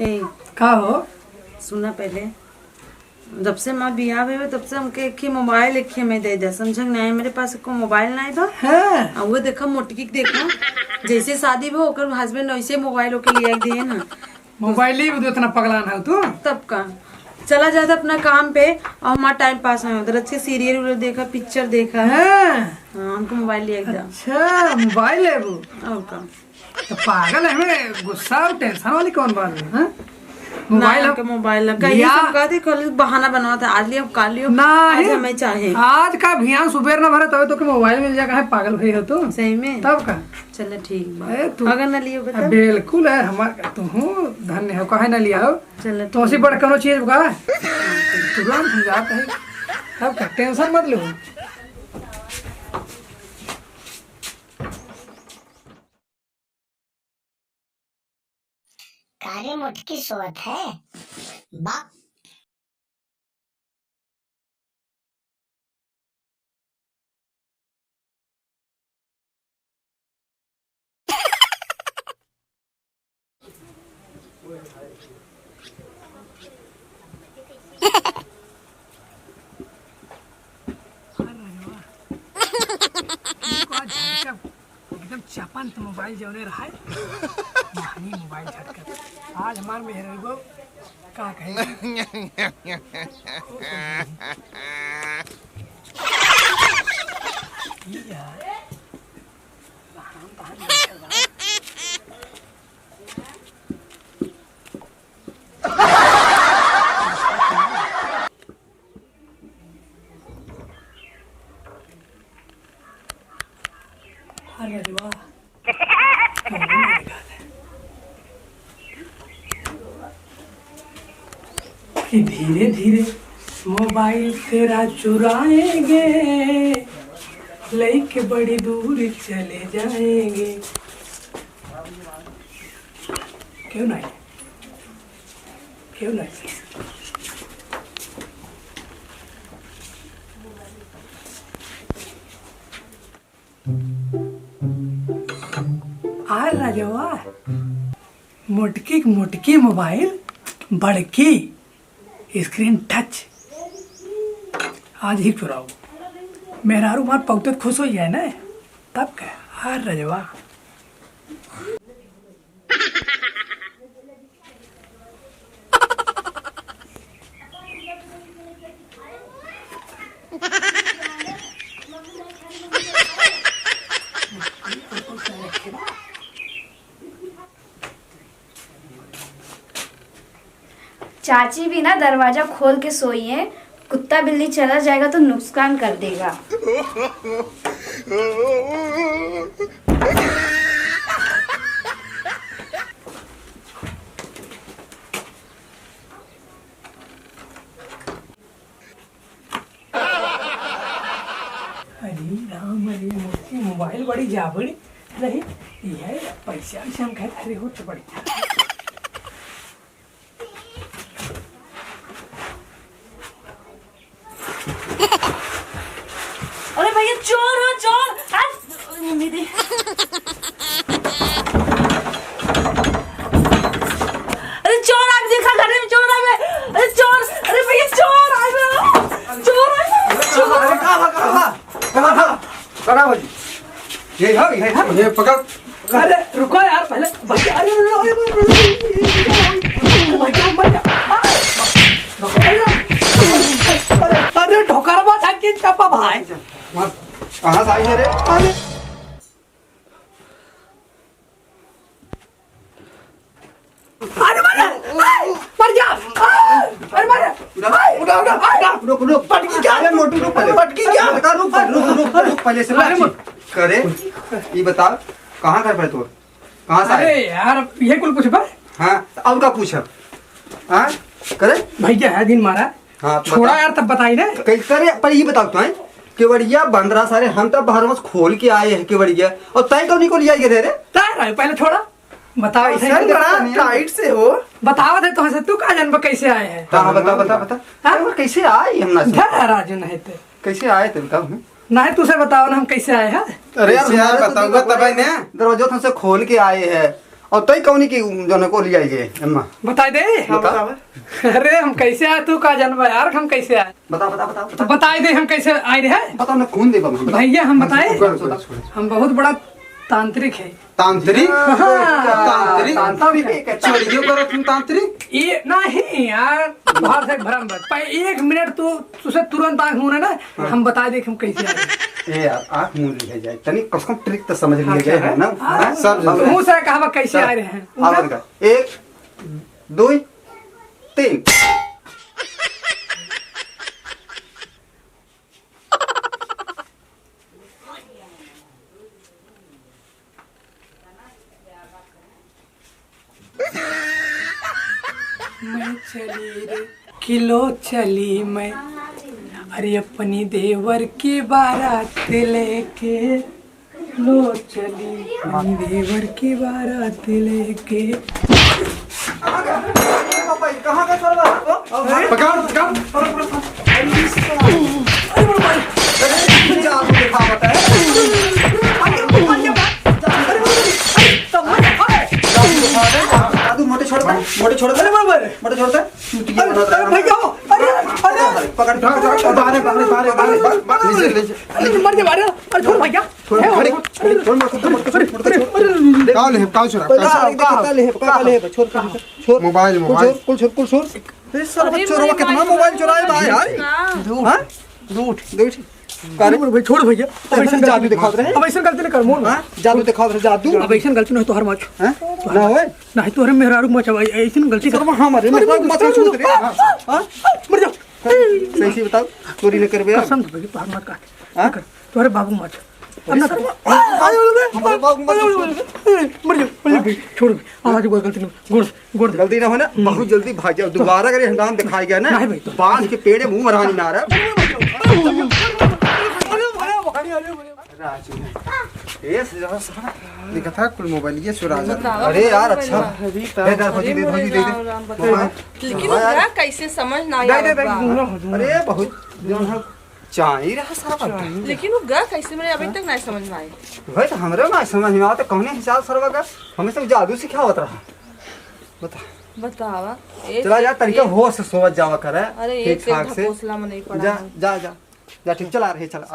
ए, का हो? सुना पहले। जब से माँ बियाह हुए तब से हमके एक ही मोबाइल एक ही में दे दे, समझ नहीं मेरे पास को मोबाइल नहीं बा। हाँ। वो देखा मोटकी के देखा जैसे शादी भी होकर हस्बैंड वैसे मोबाइल होके लिया दिए ना। मोबाइल ही तो इतना पगलान है तू। तब का चला जाता अपना काम पे और हमारा टाइम पास नहीं होता। अच्छे सीरियल उरियल देखा, पिक्चर देखा है। हाँ। हाँ, हमको मोबाइल लिया एकदम। अच्छा मोबाइल है वो। और का तो पागल है, हमें गुस्सा और टेंशन वाली कौन बात है? हाँ? मोबाइल के मोबाइल कहीं सब कहते कल बहाना बना था, आज लियो काल लियो, आज हमें चाहे। आज का अभियान सुबह न भरे तब तो के मोबाइल मिल जाएगा। है पागल भाई हो तो सही में। तब का चलो ठीक बा। तू अगर न लियो बता। बिल्कुल है हमारा तू धन्य हो, कहे न लिया हो। चलो तो उसी बड़ करो चीज का तुरंत समझात है। तब का टेंशन मत लो। कारे मुटकी सोत है बा। एकदम चपंत मोबाइल जौने रहा महंगी मोबाइल झटकर आज हमार मेहर को का कहे अरे वाह कि धीरे धीरे मोबाइल तेरा चुराएंगे, लेके बड़ी दूर चले जाएंगे। क्यों नहीं, क्यों नहीं? आ राजवा मोटकी मोटकी मोबाइल बड़की स्क्रीन टच आज ही चुराओ। मेहरारू मार पौतत खुश हो जाए ना तब क्या। आ रजवा चाची भी ना दरवाजा खोल के सोई है, कुत्ता बिल्ली चला जाएगा तो नुकसान कर देगा। अरे राम, अरे मोटी मोबाइल बड़ी जाबड़ी रही ये पैसा हम कहते अरे हो तो बड़ी। अरे भैया चोर हो चोर। मेरे अरे चोर आ देखा घर में चोर आ गए। अरे चोर, अरे भैया चोर आ गए, चोर आ गए। अरे कहाँ भाजी ये पकड़। अरे रुको यार पहले भैया। अरे ढोकरवा था कि चपा भाई कहाँ से आई है रे? अरे अरे मर जा। अरे मर रुक रुक पटकी क्या? अरे मोटू रुक पहले। पटकी क्या? बता रुक रुक रुक पहले से बात करे। ये बता कहाँ घर पे तू? कहाँ से अरे आए? यार ये कुल पूछ पर। हाँ अब का पूछ। हाँ करे भैया है दिन मारा। हाँ छोड़ा यार तब बताई ना करे। पर ये बताओ तो है केवड़िया बंदरा सारे हम तब बाहर बस खोल के आए हैं केवड़िया और तय कौन को लिया गए रे? पहले छोड़ा बताओ। ऐसे सर ही बड़ा टाइट से हो। बताओ दे तो तू का जन्म कैसे आए हैं? हाँ बता बता बता। हाँ कैसे आए हम ना धर राजू नहीं थे कैसे आए थे बताओ हमें। नहीं तुझे बताओ ना हम कैसे आए हैं। अरे यार बताऊंगा तब ने दरवाजा तुमसे खोल के आए हैं और तई कौनी की जो न को लिया ये अम्मा बता दे। अरे हम कैसे आए तू का जानबा यार, हम कैसे आए बता तो बता दे हम कैसे आए रहे। बताओ ना कौन देबा भैया हम बताए हम बहुत बड़ा तांत्रिक है। तांत्रिक तांत्रिक तांत्रिक चोरियो करो तुम तांत्रिक ये नहीं यार, बाहर से भरम बत पर 1 मिनट तू तुझे तुरंत आंख मुने ना, हम बता दे कि हम कैसे आए। ए यार आंख मूंद लिया जाए तनी कसम ट्रिक तो समझ लिया जाए है ना सब मुंह से कहा कैसे आ रहे हैं। आवाज का 1 2 3 मैं चली रे किलो चली मैं, अरे अपनी देवर की बारात लेके लो चली, अपनी देवर की बारात लेके। कहां का सरवा पकड़ दादू मोटे छोड़ दे मोटे छोड़ दे भैया अरे पकड़ अरे मर जा मारे, अरे छोड़ भैया मोबाइल कितना मोबाइल चुराए भाई यार भाई छोड़ भैया, अब ऐसा जादू दिखाओ रहे अब ऐसा गलती नहीं कर मोन, जादू दिखाओ रहे जादू अब ऐसा गलती नहीं तो हर मच ना होए नहीं तो हर मेहरारू मच ऐसी गलती कर हमारे मत छूट रे हां मर जाओ। सही बताओ चोरी न करबे कसम तो भैया तोहर मत काट तोहरे बाबू मच अब ना कर हमारे बाबू मर जाओ छोड़ आवाज कोई गलती नहीं गोड़ जल्दी ना हो ना बहुत जल्दी भाग जाओ दोबारा अगर हंगाम दिखाई गया ना नहीं भाई, तो बांध के पेड़े मुंह मरानी ना रहा लिखा था कुल मोबाइल ये चुरा अरे यार अच्छा दे दे लेकिन उनका कैसे समझ ना आया अरे बहुत चाहिए रहा सारा लेकिन वो गा कैसे मेरे अभी तक नहीं समझ में आए। भाई तो हमरे ना समझ में आता कहने हिसाब सरवा का हमें सब जादू सिखावत रहा बता बतावा चला जा तरीका होश से सोच जावा करे अरे एक ठीक ठाक से घोसला में नहीं पड़ा जा ठीक चला रहे चला